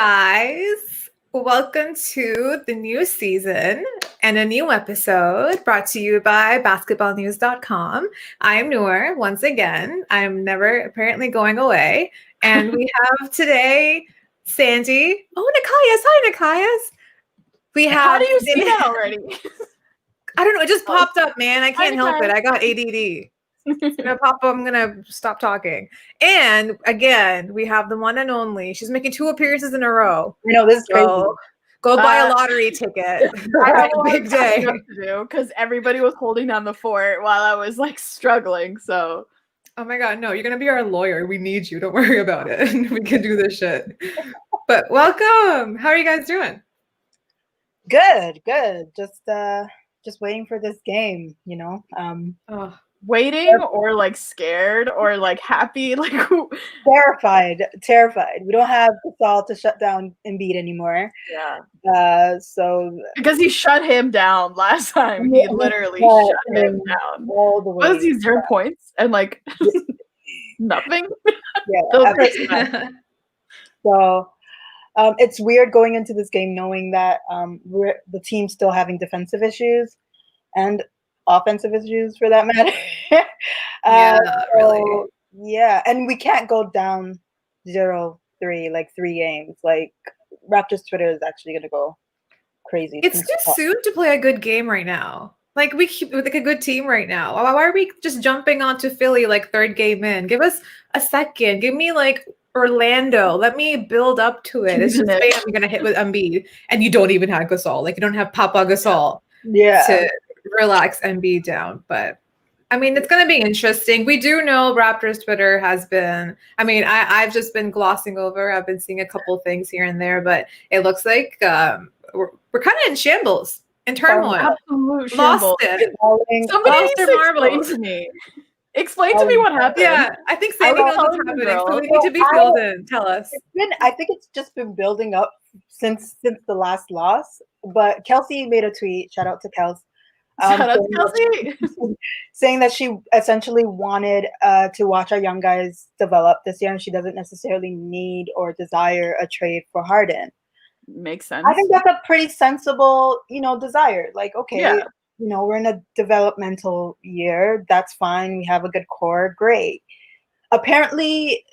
guys. Welcome to the new season and a new episode brought to you by basketballnews.com. I'm Noor once again. I'm never apparently going away. And we have today Sandy. Oh, Nikias. Hi, Nikias. We have. How do you see that already? I don't know. It just popped up, man. I can't help it. I got ADD. It's gonna pop up. I'm gonna stop talking. And again, we have the one and only. She's making 2 appearances in a row. You know, this is crazy. Go buy a lottery ticket. I had a big day to do because everybody was holding down the fort while I was like struggling. So, oh my god, no! You're gonna be our lawyer. We need you. Don't worry about it. We can do this shit. But welcome. How are you guys doing? Good. Just waiting for this game. You know. Waiting or like scared or like happy, like terrified. We don't have Gasol to shut down Embiid anymore. Yeah. So because he shut him down last time, he literally shut him down. All the way. What was he 0 points and like nothing? Yeah. So it's weird going into this game knowing that the team's still having defensive issues and offensive issues for that matter. Really. Yeah, and we can't go down 0-3 like 3 games. Like Raptors Twitter is actually gonna go crazy. It's too soon to play a good game right now. Like we keep like a good team right now. Why are we just jumping onto Philly like 3rd game in? Give us a second. Give me like Orlando. Let me build up to it. It's just I'm gonna hit with Embiid, and you don't even have Gasol. Like you don't have Papa Gasol. Yeah. To relax Embiid down, but I mean it's going to be interesting. We do know Raptors Twitter has been. I mean, I've just been glossing over. I've been seeing a couple things here and there, but it looks like we're kind of in shambles, in turmoil. Absolute lost shambles. it. Somebody needs to explain to me. Explain to me what happened. Yeah, I think Sandy knows what's happening. So we need to be filled in. Tell us. I think it's just been building up since the last loss. But Kelsey made a tweet. Shout out to Kelsey. Shout out to Kelsey. Saying that she essentially wanted to watch our young guys develop this year, and she doesn't necessarily need or desire a trade for Harden. Makes sense. I think that's a pretty sensible, desire. Like, okay, we're in a developmental year. That's fine. We have a good core. Great. Apparently,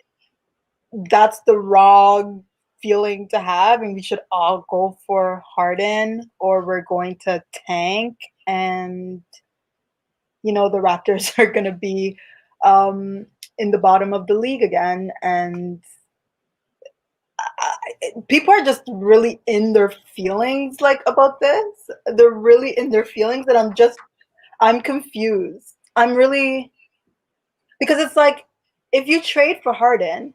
that's the wrong feeling to have, and we should all go for Harden, or we're going to tank. And, the Raptors are going to be in the bottom of the league again. And people are just really in their feelings, like, about this. They're really in their feelings, and I'm confused. Because it's like, if you trade for Harden,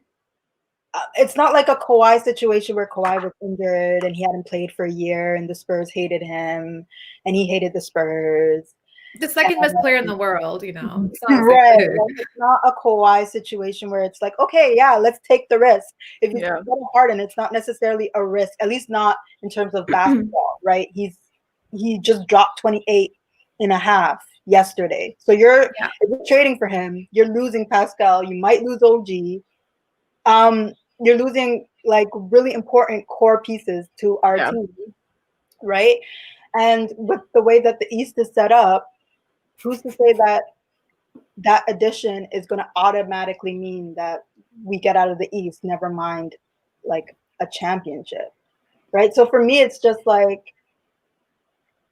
it's not like a Kawhi situation where Kawhi was injured and he hadn't played for a year and the Spurs hated him and he hated the Spurs. The second best player in the world, It's not right. Like, it's not a Kawhi situation where it's like, okay, yeah, let's take the risk. If you go to Harden, it's not necessarily a risk, at least not in terms of basketball, right? He just dropped 28.5 yesterday. So if you're trading for him, you're losing Pascal, you might lose OG. You're losing like really important core pieces to our team, right? And with the way that the East is set up, who's to say that addition is going to automatically mean that we get out of the East, never mind like a championship, right? So for me, it's just like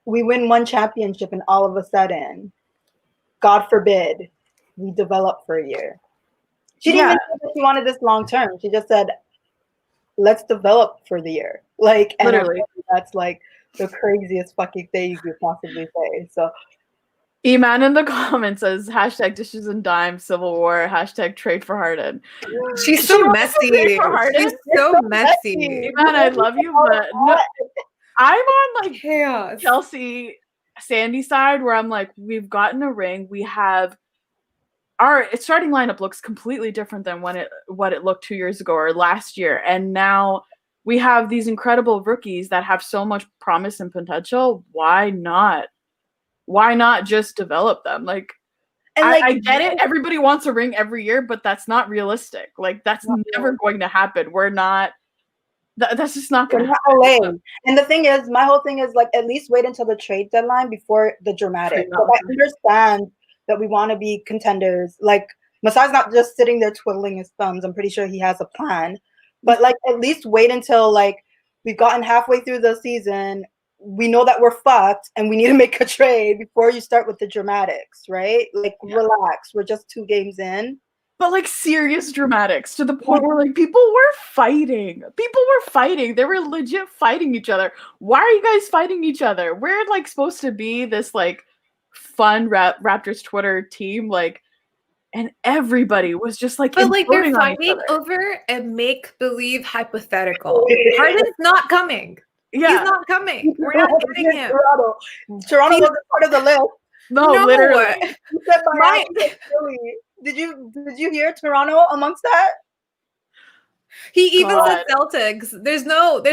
we win 1 championship and all of a sudden, God forbid, we develop for a year. She didn't even say that she wanted this long term. She just said, let's develop for the year. Like, and literally, that's like the craziest fucking thing you could possibly say. So, Eman in the comments says, #dishes and dimes, Civil War, #trade for Harden. She's so messy. She's so messy. Eman, I love you, but no, I'm on like chaos. Kelsey, Sandy side where I'm like, we've gotten a ring. We have our starting lineup looks completely different than what it looked 2 years ago or last year. And now we have these incredible rookies that have so much promise and potential. Why not? Why not just develop them? Like, and I get it. Everybody wants a ring every year, but that's not realistic. Like, that's never going to happen. We're not That's just not We're gonna not LA. And the thing is, my whole thing is like, at least wait until the trade deadline before the dramatic. But I understand that we want to be contenders. Like, Masai's not just sitting there twiddling his thumbs. I'm pretty sure he has a plan. But like, at least wait until like we've gotten halfway through the season. We know that we're fucked and we need to make a trade before you start with the dramatics, right? Like, relax. We're just 2 games in. But like serious dramatics to the point where like people were fighting. They were legit fighting each other. Why are you guys fighting each other? We're like supposed to be this like fun Raptors Twitter team, like, and everybody was just like, but like they're imploding on each fighting other. over a make-believe hypothetical. Harden's not coming. Yeah, He's not coming. We're not getting him. Toronto wasn't part of the list. no, No. literally. You said Miami and Philly. Did you hear Toronto amongst that? He even God. said Celtics. There's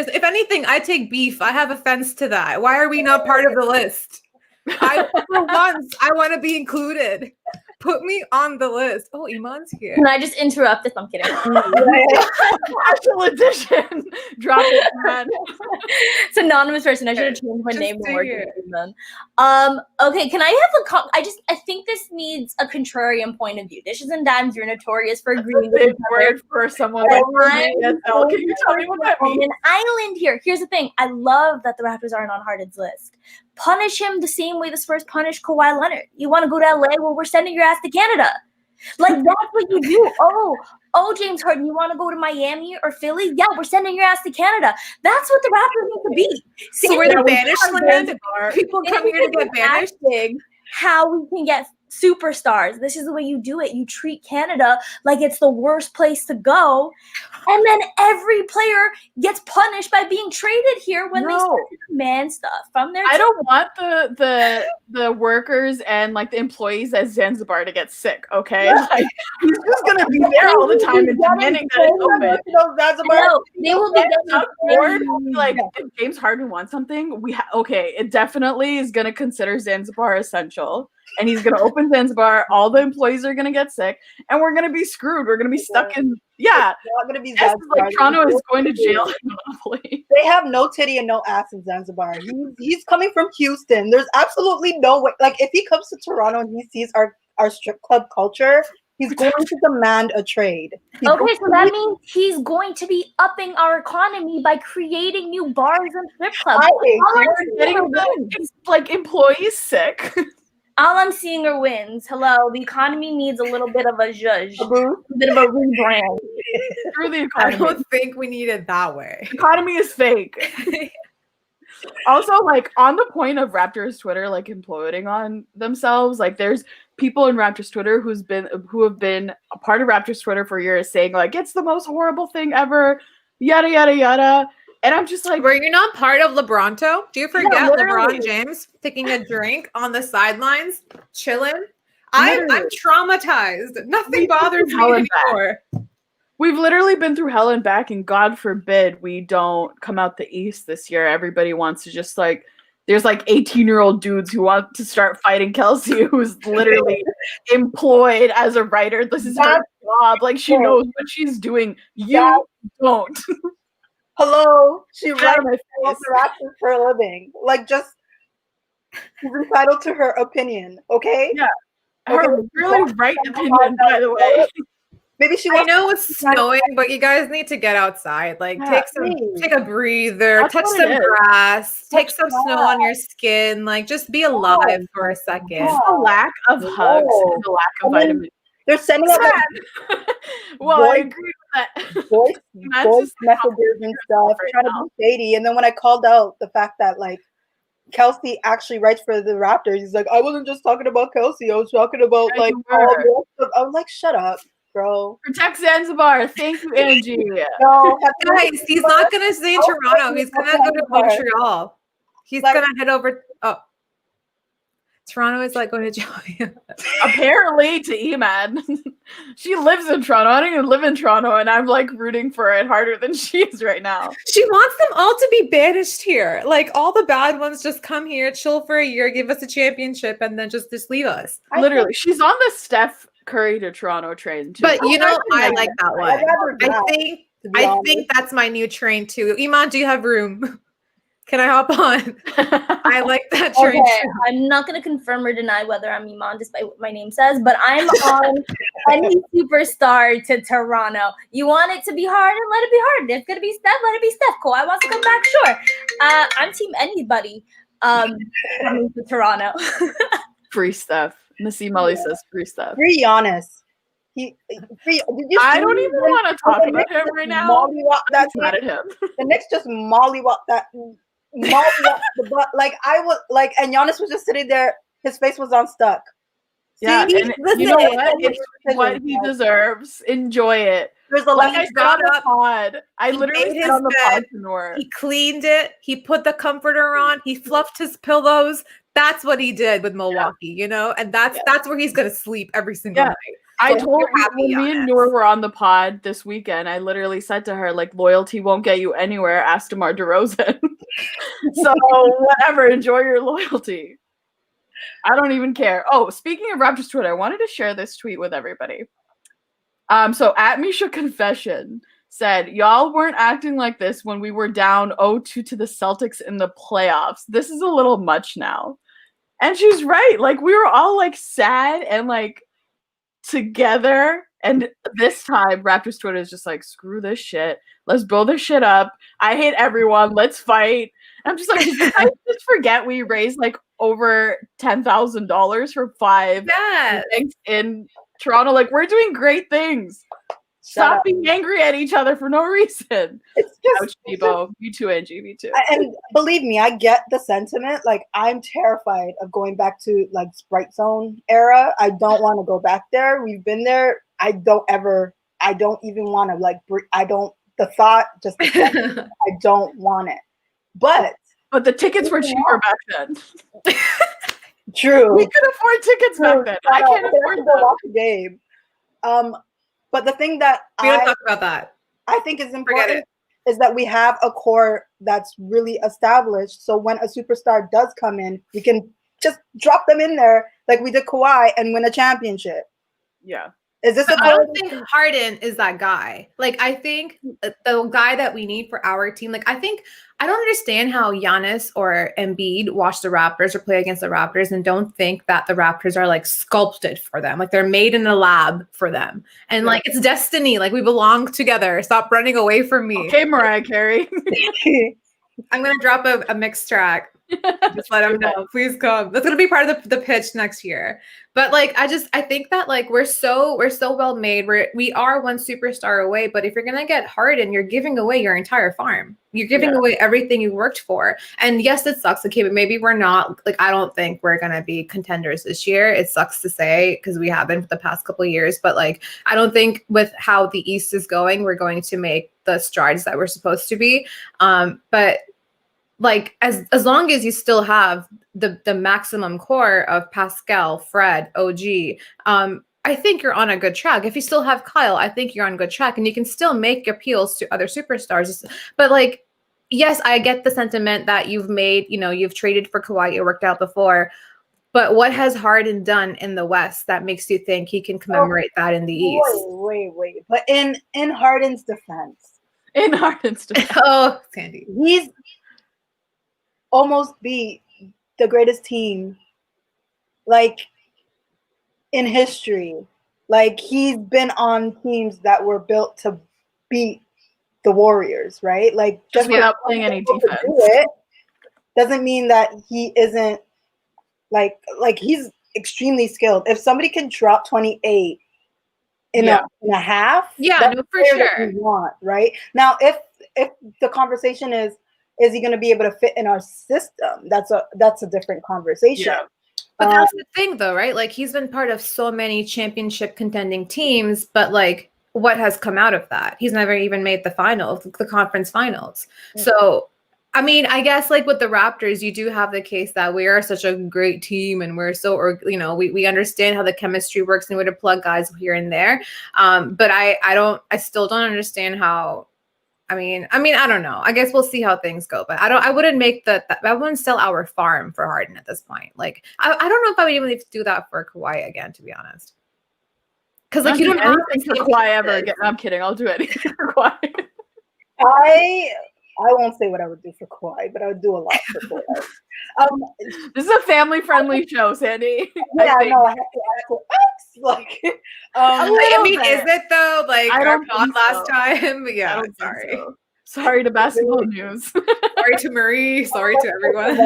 if anything, I take beef. I have offense to that. Why are we not part of the list? For once, I want to be included. Put me on the list. Oh, Iman's here. Can I just interrupt if I'm kidding? Special edition. Drop it, man. It's an anonymous person. I should have changed my Just name do more. it. Okay, can I have I think this needs a contrarian point of view. Dishes and Dimes, you're notorious for agreeing with Big each other. word for someone like ESL. Can you tell me what that On means? an island here. Here's the thing. I love that the Raptors aren't on Harden's list. Punish him the same way the Spurs punish Kawhi Leonard. You want to go to LA? Well, we're sending your ass to Canada. Like, that's what you do. Oh, James Harden, you want to go to Miami or Philly? Yeah, we're sending your ass to Canada. That's what the Raptors need to be. So we're the banished land. People come here to get banished. How we can get superstars. This is the way you do it. You treat Canada like it's the worst place to go, and then every player gets punished by being traded here when they start to demand stuff from their I don't want the workers and like the employees at Zanzibar to get sick, okay? Like, he's just gonna be there all the time and demanding that it's open. No, they will be Or like if James Harden wants something, it definitely is gonna consider Zanzibar essential. And he's gonna open Zanzibar, all the employees are gonna get sick, and we're gonna be screwed. We're gonna be stuck in not gonna be like Toronto is going to jail in Monopoly. They have no titty and no ass in Zanzibar. He's coming from Houston. There's absolutely no way. Like, if he comes to Toronto and he sees our strip club culture, he's going to demand a trade. So that means he's going to be upping our economy by creating new bars and strip clubs. Like employees sick. All I'm seeing are wins. Hello, the economy needs a little bit of a zhuzh, a bit of a rebrand. Through the I economy. don't think we need it that way. The economy is fake. Also, like, on the point of Raptors Twitter like imploding on themselves, like there's people in Raptors Twitter who have been a part of Raptors Twitter for years saying like it's the most horrible thing ever, yada yada yada. And I'm just like, were you not part of LeBronto? Do you forget literally. LeBron James taking a drink on the sidelines, chilling? I'm traumatized. Nothing bothers me anymore. We've literally been through hell and back, and God forbid we don't come out the East this year. Everybody wants to just like, there's like 18-year-old dudes who want to start fighting Kelsey, who's literally employed as a writer. This is her job. Like, she knows what she's doing. You don't. Hello, she writes interactions for a living. Like, just she's entitled to her opinion, okay? Yeah, her really right opinion, by the way. Maybe she. I know it's snowing, but you guys need to get outside. Like, take a breather, touch some grass, take some snow on your skin. Like, just be alive for a second. The lack of hugs and the lack of vitamins. They're sending out well, I agree with that. Voice messages and stuff, trying to be shady. And then when I called out the fact that like Kelsey actually writes for the Raptors, he's like, I wasn't just talking about Kelsey, I was talking about like all this stuff. I was like, shut up, bro. Protect Zanzibar. Thank you, Angie. No, guys, he's not gonna stay in Toronto. He's gonna go to Montreal. He's gonna head over. Toronto is like going to join. Apparently to Emad. She lives in Toronto. I don't even live in Toronto, and I'm like rooting for it harder than she is right now. She wants them all to be banished here. Like, all the bad ones just come here, chill for a year, give us a championship, and then just leave us. Literally, she's on the Steph Curry to Toronto train too. But you know, I like that one. I think to be I honest. think that's my new train too. Iman, do you have room? Can I hop on? I like that train Okay, too. I'm not going to confirm or deny whether I'm Iman despite what my name says, but I'm on any superstar to Toronto. You want it to be hard and let it be hard. If it's going to be Steph, let it be Steph. Kawhi wants to come back, sure. I'm team anybody coming to Toronto. Free stuff. Nassim Ali says free stuff. Free Giannis. Did you I see don't even when want to talk the about Knicks him just right now. mollywop that I'm mad team? at him. The Knicks just mollywop that. Mollywop the butt. Like I was like, and Giannis was just sitting there. His face was on stuck. Yeah, See, and listen, you know what? it's It's what he deserves. Enjoy it. There's a Like lot. I said on the pod, I he literally made said his on the pod bed, to Noor. He cleaned it. He put the comforter on. He fluffed his pillows. That's what he did with Milwaukee, you know, and that's where he's gonna sleep every single Yeah. night. I So told we're you happy when me on and it. Noor were on the pod this weekend, I literally said to her, like, loyalty won't get you anywhere, ask DeMar DeRozan. So whatever, enjoy your loyalty. I don't even care. Oh, speaking of Raptors Twitter, I wanted to share this tweet with everybody. So at Misha Confession said, y'all weren't acting like this when we were down 0-2 to the Celtics in the playoffs. This is a little much now. And she's right. Like, we were all like sad and like together. And this time, Raptors Twitter is just like, screw this shit. Let's blow this shit up. I hate everyone. Let's fight. And I'm just like, did you guys just forget we raised like over $10,000 for 5 Yes. things in Toronto? Like, we're doing great things. Stop being angry at each other for no reason. It's just Ouch, Bebo. Me too, Angie. Me too. And believe me, I get the sentiment. Like, I'm terrified of going back to like Sprite Zone era. I don't want to go back there. We've been there. I don't even want to like. The thought just. I don't want it. But the tickets were cheaper back then. True. We could afford tickets back then. I can't afford to them. watch a game. But the thing that We don't talk about that. I think is important is that we have a core that's really established. So when a superstar does come in, we can just drop them in there like we did Kawhi and win a championship. Yeah. Is this I don't think Harden is that guy. Like, I think the guy that we need for our team, like, I don't understand how Giannis or Embiid watch the Raptors or play against the Raptors and don't think that the Raptors are like sculpted for them. Like, they're made in a lab for them. And like, it's destiny. Like, we belong together. Stop running away from me. Okay, Mariah Carey. I'm going to drop a mixed track. Just let them know. Please come. That's gonna be part of the pitch next year. But like, I think that like we're so well made. We are one superstar away. But if you're gonna get Harden, you're giving away your entire farm. You're giving away everything you worked for. And yes, it sucks. Okay, but maybe we're not. Like, I don't think we're gonna be contenders this year. It sucks to say because we have been for the past couple of years. But like, I don't think with how the East is going, we're going to make the strides that we're supposed to be. But like, as long as you still have the maximum core of Pascal, Fred, OG, I think you're on a good track. If you still have Kyle, I think you're on a good track, and you can still make appeals to other superstars. But like, yes, I get the sentiment that you've traded for Kawhi, it worked out before. But what has Harden done in the West that makes you think he can commemorate that in the East? Wait. But in Harden's defense. Oh, Sandy. He's almost beat the greatest team like in history. Like, he's been on teams that were built to beat the Warriors, right? Like, just without playing any defense. Doesn't mean that he isn't like he's extremely skilled. If somebody can drop 28 in a half, yeah, no, for sure. You want, right? Now, if the conversation is he going to be able to fit in our system? That's a different conversation. Yeah. But that's the thing, though, right? Like, he's been part of so many championship contending teams, but like, what has come out of that? He's never even made the conference finals. Mm-hmm. So, I mean, I guess like with the Raptors, you do have the case that we are such a great team and we're so, we understand how the chemistry works and where to plug guys here and there. But I still don't understand how. I mean, I don't know. I guess we'll see how things go, but I wouldn't sell our farm for Harden at this point. Like, I don't know if I would even do that for Kawhi again, to be honest. Because like you don't have anything for Kawhi ever again. I'm kidding. I'll do anything for Kawhi. I won't say what I would do for Kawhi, but I would do a lot for Kawhi. This is a family-friendly show, Sandy. Yeah, no, I have to ask. Like, I mean, is it though? Like I our don't pod think last so. time? I Yeah, don't think sorry. so. Sorry to basketball news. Sorry to Marie. Sorry to everyone.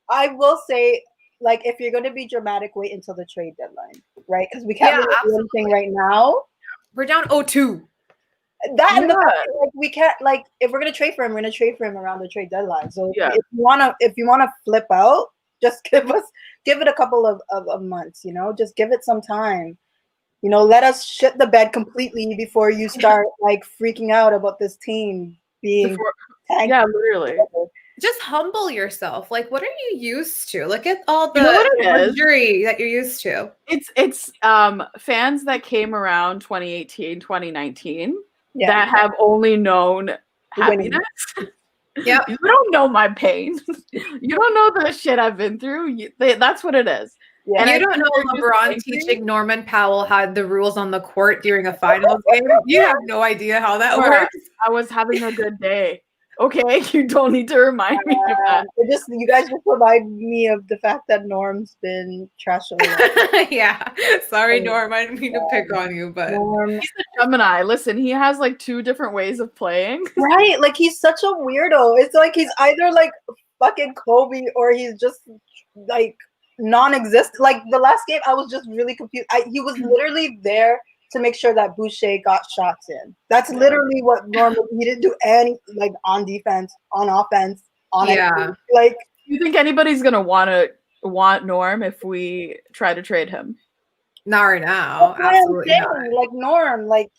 I will say, like, if you're going to be dramatic, wait until the trade deadline, right? Because we can't really do anything right now. We're down 0-2. That and the fact, like, we can't, like, if we're gonna trade for him, we're gonna trade for him around the trade deadline. So if you wanna flip out, just give it a couple of months, you know, just give it some time. You know, let us shit the bed completely before you start like freaking out about this team being literally. Just humble yourself. Like, what are you used to? Look at all the luxury that you're used to. It's fans that came around 2018, 2019 that have only known happiness. Yeah, you don't know my pain. You don't know the shit I've been through. That's what it is. Yeah. And you don't know LeBron teaching Norman Powell how the rules on the court during a finals game. You have no idea how that works. I was having a good day. Okay, you don't need to remind me of that. You guys just remind me of the fact that Norm's been trash. Yeah, sorry, Norm. I didn't mean to pick on you, but he's a Gemini. Listen, he has like two different ways of playing. Right, like he's such a weirdo. It's like he's either like fucking Kobe or he's just like non-existent. Like the last game, I was just really confused. He was literally there to make sure that Boucher got shots in. That's literally what Norm. He didn't do any like on defense, on offense, on anything. Like, you think anybody's gonna want Norm if we try to trade him? Not right now. Absolutely not. Like Norm, like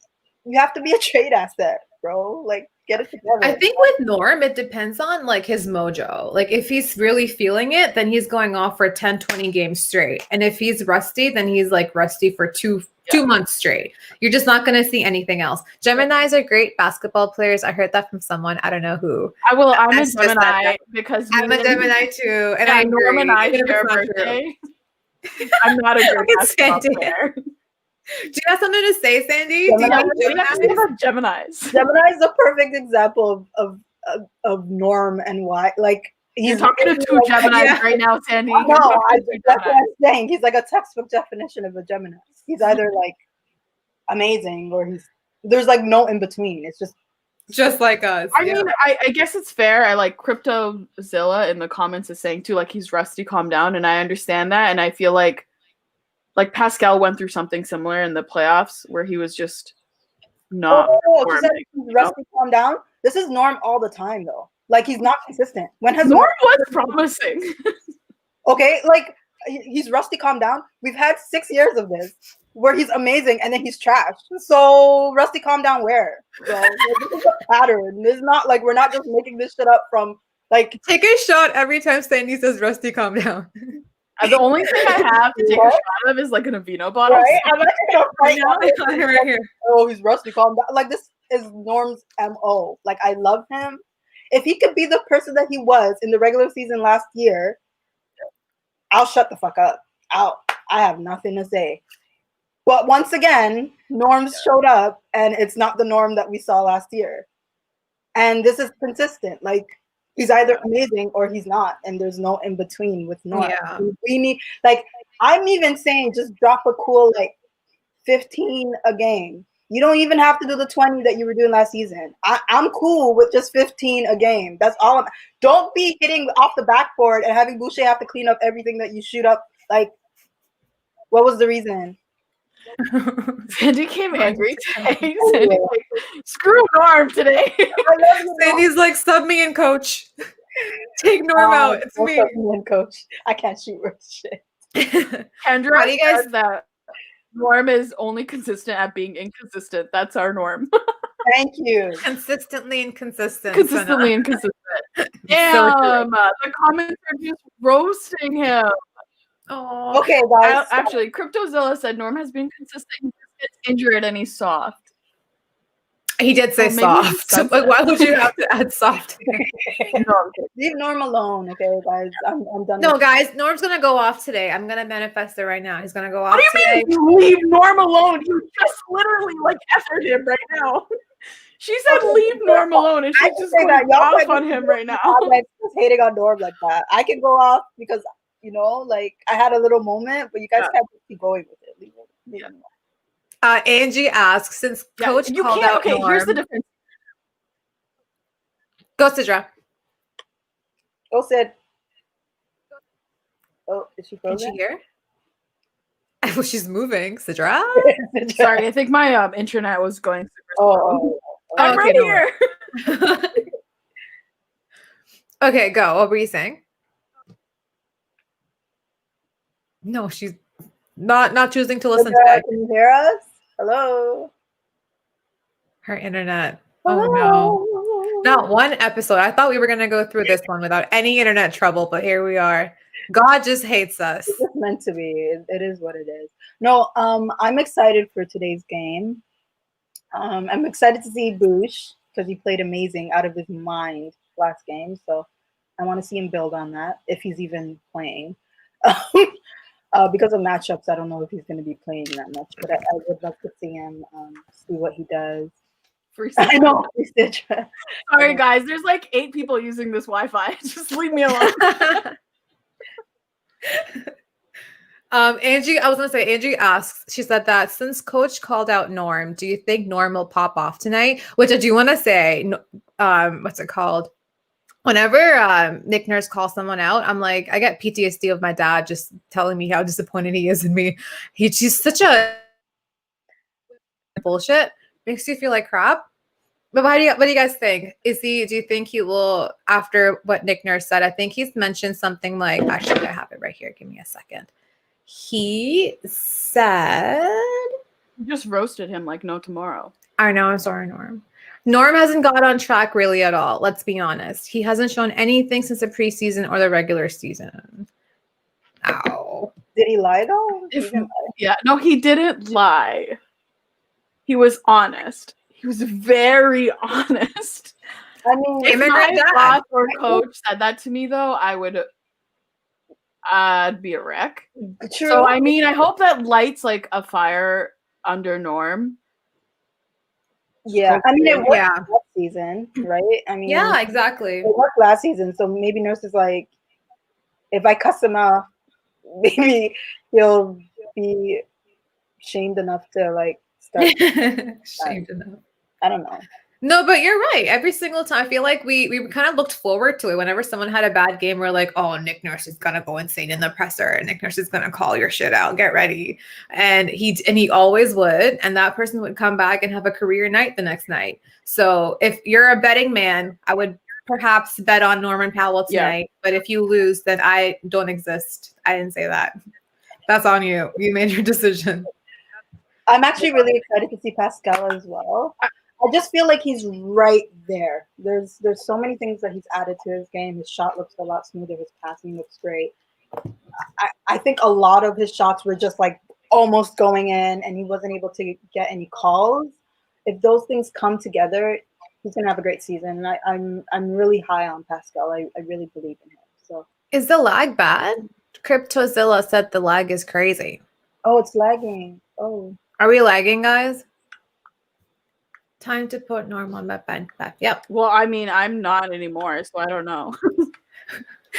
you have to be a trade asset, bro. Like get it together. I think with Norm, it depends on like his mojo. Like if he's really feeling it, then he's going off for 10, 20 games straight. And if he's rusty, then he's like rusty for two months straight. You're just not going to see anything else. Geminis are great basketball players. I heard that from someone. I don't know who. I'm a Gemini because I'm a Gemini too. And I Norm and I share a birthday. I'm not a good basketball player. Do you have something to say, Sandy? Geminis? Gemini is a perfect example of Norm and why. Like he's talking to two Geminis right now, Sandy. No, that's what I'm saying. He's like a textbook definition of a Gemini. He's either like amazing or there's like no in between. It's just like us. I mean, I guess it's fair. I like CryptoZilla in the comments is saying too, like he's rusty, calm down, and I understand that, and I feel like Pascal went through something similar in the playoffs where he was just not. Rusty, calm down. This is Norm all the time though. Like he's not consistent. When has Norm was promising? Okay, like he's rusty, calm down. We've had 6 years of this where he's amazing and then he's trashed. So rusty, calm down. Where? So, like, this is a pattern. It's not like we're not just making this shit up from like. Take a shot every time Sandy says rusty, calm down. The only thing I have to take a shot of is like an Aveeno bottle. Right? I'm like, right here. Oh, he's rusty, calm down. Like this is Norm's MO. Like I love him. If he could be the person that he was in the regular season last year, I'll shut the fuck up. I have nothing to say. But once again, Norm showed up, and it's not the Norm that we saw last year. And this is consistent. Like he's either amazing or he's not, and there's no in between with Norm. Yeah. We need, like, I'm even saying just drop a cool like 15 a game. You don't even have to do the 20 that you were doing last season. I'm cool with just 15 a game. That's all. Don't be hitting off the backboard and having Boucher have to clean up everything that you shoot up. Like, what was the reason? Sandy came angry today. Sandy's like, screw Norm today. Sandy's like, sub me in, coach. Take Norm out. It's me. Sub me in, coach. I can't shoot worth shit. Kendra, do you guys that Norm is only consistent at being inconsistent. That's our Norm. Thank you. Consistently inconsistent. Consistently inconsistent. Damn, the comments are just roasting him. Oh, okay, guys. Actually, CryptoZilla said Norm has been consistent. He gets injured and he's soft. He did say Well, maybe soft. Like, why would you have to add soft? No, I'm kidding. Leave Norm alone, okay, guys. I'm done. No, with guys, Norm's gonna go off today. I'm gonna manifest it right now. He's gonna go off What do you today. mean you leave Norm alone? You just literally like effed him right now. She said Okay, leave Norm alone, and I she's can just say going that. Y'all off said on him right now. I'm like just hating on Norm like that. I can go off because like I had a little moment, but you guys Yeah. can't just keep going with it. Leave it alone. Angie asks, since Yeah, Coach you called can't. out Okay, Norm, here's the difference. go Sidra. Go Sid. Oh, is she Is frozen? she here? Well, she's moving. Sidra. Sorry, I think my internet was going super slow. Oh, I'm okay, right no here. Okay, go. What were you saying? No, she's not choosing to listen today. Can you hear us? Hello. Her internet. Oh no. Not one episode. I thought we were gonna go through this one without any internet trouble, but here we are. God just hates us. It's just meant to be. It is what it is. No, I'm excited for today's game. I'm excited to see Boosh because he played amazing out of his mind last game. So I want to see him build on that if he's even playing. Because of matchups, I don't know if he's going to be playing that much, but I would love to see him see what he does. Free I know. Sorry, guys. There's like 8 people using this Wi-Fi. Just leave me alone. Angie, I was gonna say, Angie asks, she said that since Coach called out Norm, do you think Norm will pop off tonight? Which I do want to say, what's it called? Whenever Nick Nurse calls someone out, I'm like, I get PTSD of my dad just telling me how disappointed he is in me. He's such a bullshit. Makes you feel like crap. But what do you guys think? Do you think he will, after what Nick Nurse said, I think he's mentioned something like, actually, I have it right here. Give me a second. He said, You just roasted him like no tomorrow. I know, I'm sorry, Norm. Norm hasn't got on track really at all. Let's be honest. He hasn't shown anything since the preseason or the regular season. Ow. Did he lie though? He If- didn't lie. Yeah, no, he didn't lie. He was honest. He was very honest. I mean, If Immigrant my dad. boss or coach said that to me, though, I'd be a wreck. true. So I mean, I hope that lights like a fire under Norm. Yeah, I mean, it worked Yeah. last season, right? I mean, Yeah, exactly. it worked last season, so maybe Nurse is like, if I cuss him out, maybe he'll be shamed enough to like start. Shamed enough. I don't know. No, but you're right. Every single time, I feel like we kind of looked forward to it. Whenever someone had a bad game, we're like, "Oh, Nick Nurse is gonna go insane in the presser. Nick Nurse is gonna call your shit out. Get ready." And he always would, and that person would come back and have a career night the next night. So if you're a betting man, I would perhaps bet on Norman Powell Yeah. tonight. But if you lose, then I don't exist. I didn't say that. That's on you. You made your decision. I'm actually really excited to see Pascal as well. I just feel like he's right there. There's so many things that he's added to his game. His shot looks a lot smoother. His passing looks great. I think a lot of his shots were just like almost going in, and he wasn't able to get any calls. If those things come together, he's gonna have a great season. And I'm really high on Pascal. I really believe in him. So Is the lag bad? Cryptozilla said the lag is crazy. oh, it's lagging. Oh, Are we lagging, guys? Time to put Norm on my bank back. Yep. Well, I mean, I'm not anymore, so I don't know.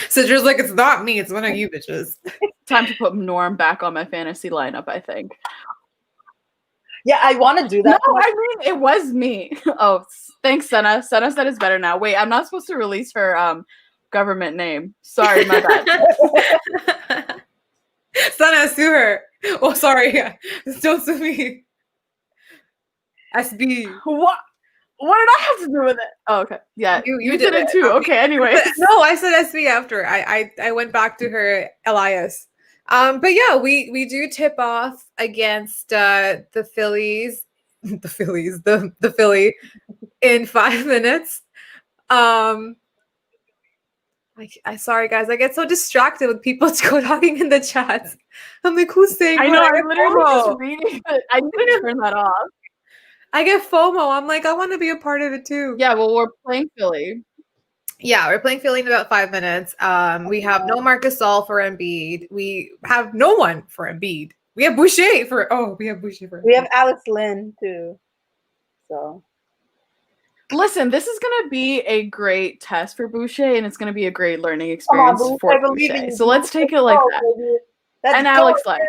Citra's like, it's not me, it's one of you bitches. Time to put Norm back on my fantasy lineup, I think. yeah, I want to do No, that. I mean, it was me. Oh, thanks, Senna. Senna said it's better now. Wait, I'm not supposed to release her government name. Sorry, my bad. Sana, sue her. Oh, sorry. Don't sue me. SB. What? What did I have to do with it? Oh, okay. Yeah, You did it too. Okay, anyway. No, I said SB after. I went back to her Elias. But yeah, we do tip off against the Phillies, the Philly in 5 minutes. I sorry guys, I get so distracted with people talking in the chats. I'm like, who's saying? I know. what? I'm literally Oh. just reading it. I need to turn that off. I get FOMO. I'm like, I want to be a part of it too. Yeah, well, we're playing Philly. Yeah, we're playing Philly in about 5 minutes. We have no Marcus Gasol for Embiid. We have no one for Embiid. We have Boucher for. We have Alex Lynn too. So listen, this is gonna be a great test for Boucher, and it's gonna be a great learning experience for Boucher. So let's take it like that. And Alex Lynn.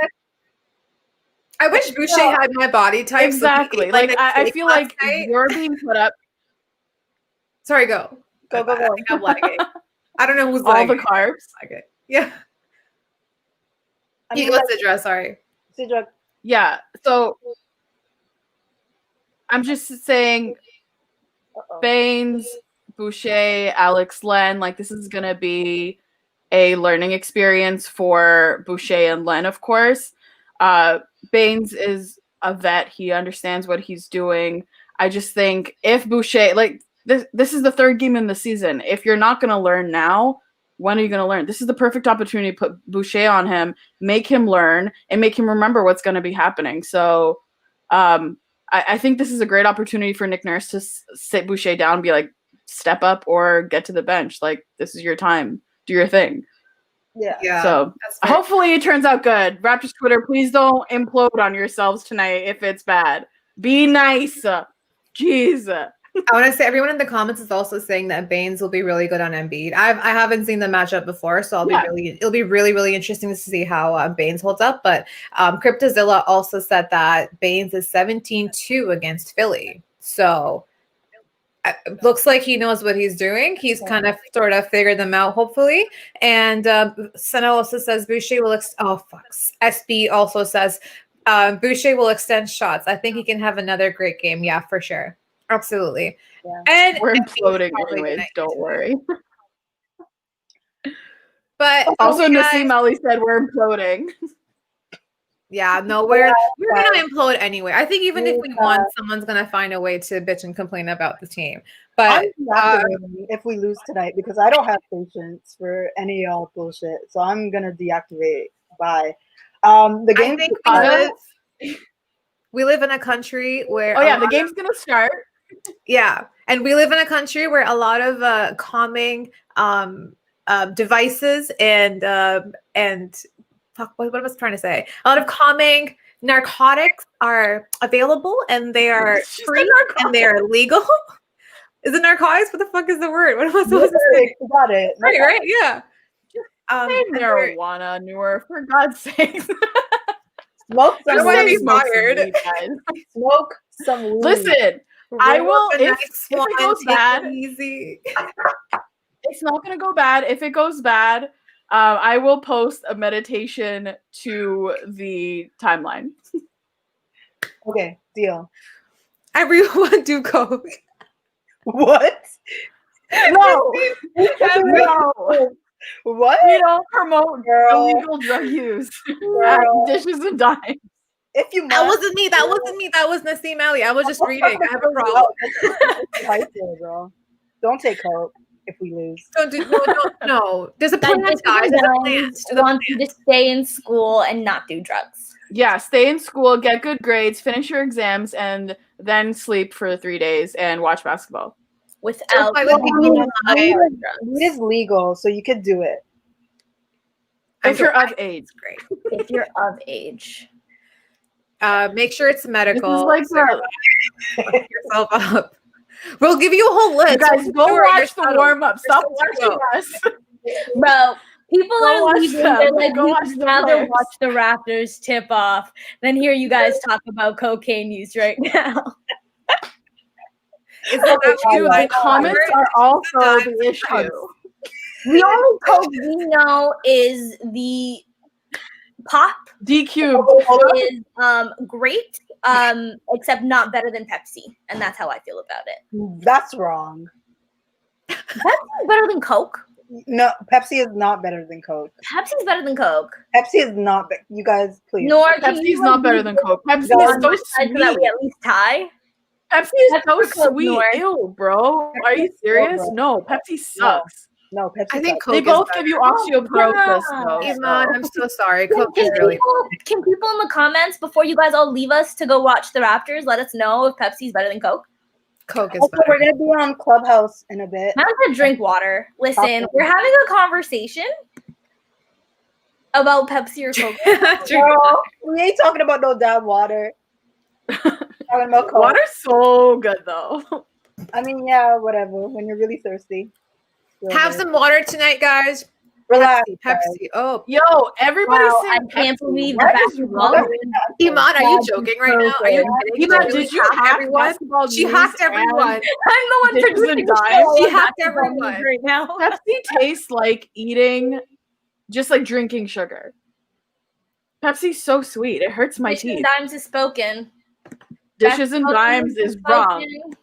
I wish Boucher had my body type. Exactly. So like I feel like you're being put up. Sorry, go. I think I'm lagging. I don't know who's all lagging. the carbs. Okay. Yeah. You go, Sidra. Sorry. Sidra. Yeah. So I'm just saying, Baynes, Boucher, Alex Len, like this is gonna be a learning experience for Boucher and Len, of course. Baynes is a vet; he understands what he's doing. I just think if Boucher, like this is the third game in the season. If you're not gonna learn now, when are you gonna learn? This is the perfect opportunity to put Boucher on him, make him learn, and make him remember what's gonna be happening. So, I think this is a great opportunity for Nick Nurse to sit Boucher down and be like, step up or get to the bench. Like, this is your time. Do your thing. Yeah. So hopefully it turns out good. Raptors Twitter, please don't implode on yourselves tonight if it's bad. Be nice. Jeez. I want to say everyone in the comments is also saying that Baynes will be really good on Embiid. I haven't seen the matchup before, so it'll be really interesting to see how Baynes holds up. But Cryptozilla also said that Baynes is 17-2 against Philly. So it looks like he knows what he's doing. He's kind of sort of figured them out, hopefully. And Senna also says Boucher will SB also says Boucher will extend shots. I think he can have another great game. Yeah, for sure. Absolutely. Yeah. And we're imploding anyways, don't worry. But also Nassim Ali said we're imploding. Yeah, no, we're gonna implode anyway. I think even if we won, someone's gonna find a way to bitch and complain about the team. But if we lose tonight, because I don't have patience for any of y'all bullshit, so I'm gonna deactivate. Bye. The game. I think we live in a country where the game's gonna start. Yeah, and we live in a country where a lot of calming devices and what was I trying to say? A lot of calming narcotics are available, and they are free and they are legal. Is it narcotics? What the fuck is the word? What am I supposed to say? You got it. Right? Yeah. Say marijuana, Noor, for God's sake. Smoke some weed. Smoke some weed. Listen, I will if it goes bad. Easy. It's not gonna go bad. If it goes bad, I will post a meditation to the timeline. Okay, deal. Everyone do coke. What? No. No. What? We don't promote illegal drug use at Dishes and Dimes. If you that wasn't me. That was Nassim Ali. I was just reading. I have a problem. Don't take coke if we lose. No. There's a plan, guys. There's a plan. Want you to stay in school and not do drugs. Yeah, stay in school, get good grades, finish your exams, and then sleep for 3 days and watch basketball. Without it is legal, so you could do it. If you're of age. Great. If you're of age. Make sure it's medical. This is like yourself up. We'll give you a whole list. You guys, go watch the warm-up. Stop watching us. Bro, people are leaving. They're like, we'd rather watch the Raptors tip off than hear you guys talk about cocaine use right now. The comments are also the issue. The only coke we know is the pop. DQ is great, except not better than Pepsi, and that's how I feel about it. That's wrong. Pepsi's better than Coke. No, Pepsi is not better than Coke. Pepsi's better than Coke. Pepsi is not. You guys, please. Nor Pepsi's not better than Coke. Pepsi is so sweet. So that we at least tie. Pepsi is so sweet. Ew, bro. Are you serious? No, Pepsi sucks. No, Pepsi. I think sucks. Coke They is both better. give you osteoporosis, Yeah. though. Iman, I'm so sorry. Can, Coke can is really people in the comments before you guys all leave us to go watch the Raptors let us know if Pepsi's better than Coke? Coke is Also, better. we're gonna be on Clubhouse in a bit. I'm gonna drink water. Listen, Okay. we're having a conversation about Pepsi or Coke. Girl, we ain't talking about no damn water. Talking about Coke. Water's so good, though. I mean, yeah, whatever. When you're really thirsty. Still Have good. some water tonight, guys. Relax. Pepsi, guys. Pepsi. Oh, Yo, everybody's Wow, saying I can't Pepsi. believe What the is basketball. wrong? Iman, are you joking right now? Are you kidding? Iman, She did you hacked hack everyone? basketball She news hacked and everyone. I'm the one Dishes producing and the dimes? show. She of hacked basketball news everyone. right now. Pepsi tastes like eating, just like drinking sugar. Pepsi's so sweet. It hurts my Dishes and teeth. Dimes is spoken. Dishes and Basketball Dimes news is wrong. spoken.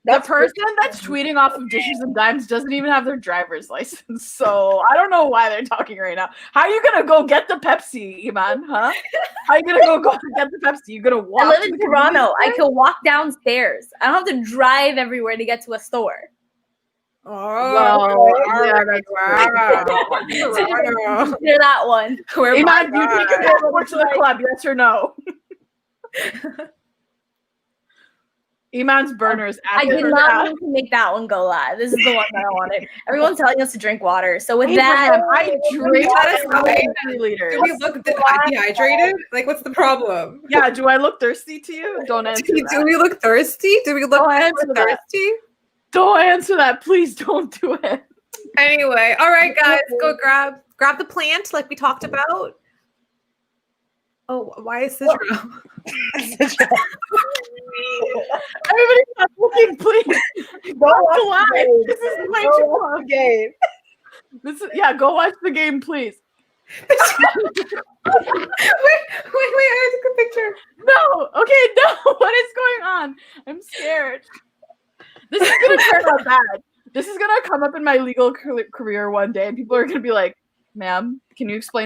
The person that's tweeting off of Dishes and Dimes doesn't even have their driver's license, so I don't know why they're talking right now. How are you gonna go get the Pepsi, Iman? Huh? How are you gonna go get the Pepsi? You gonna walk? I live to in the convenience Toronto. I store? can walk downstairs. I don't have to drive everywhere to get to a store. Oh, yeah, that's wow. Consider that one. Where am Iman, do you think you can go to the club? Yes or no? Iman's burner is I active. did not mean to make that one go live. This is the one that I wanted. Everyone's telling us to drink water. So with that, Abraham, I drink Let us know. 3 liters. Do we look dehydrated? Like, what's the problem? Yeah, do I look thirsty to you? Don't answer Do that. we look thirsty? Do we look Don't answer that. thirsty? Don't answer that. Please don't do it. Anyway, all right, guys, go grab the plant like we talked about. Oh, why is this wrong? Everybody stop looking, please. Go watch Go live. the game. This is way Go too watch long. the game. This is, yeah, go watch the game, please. wait, I took a picture. No, okay, no. What is going on? I'm scared. This is gonna turn out bad. This is gonna come up in my legal career one day, and people are gonna be like, "Ma'am, can you explain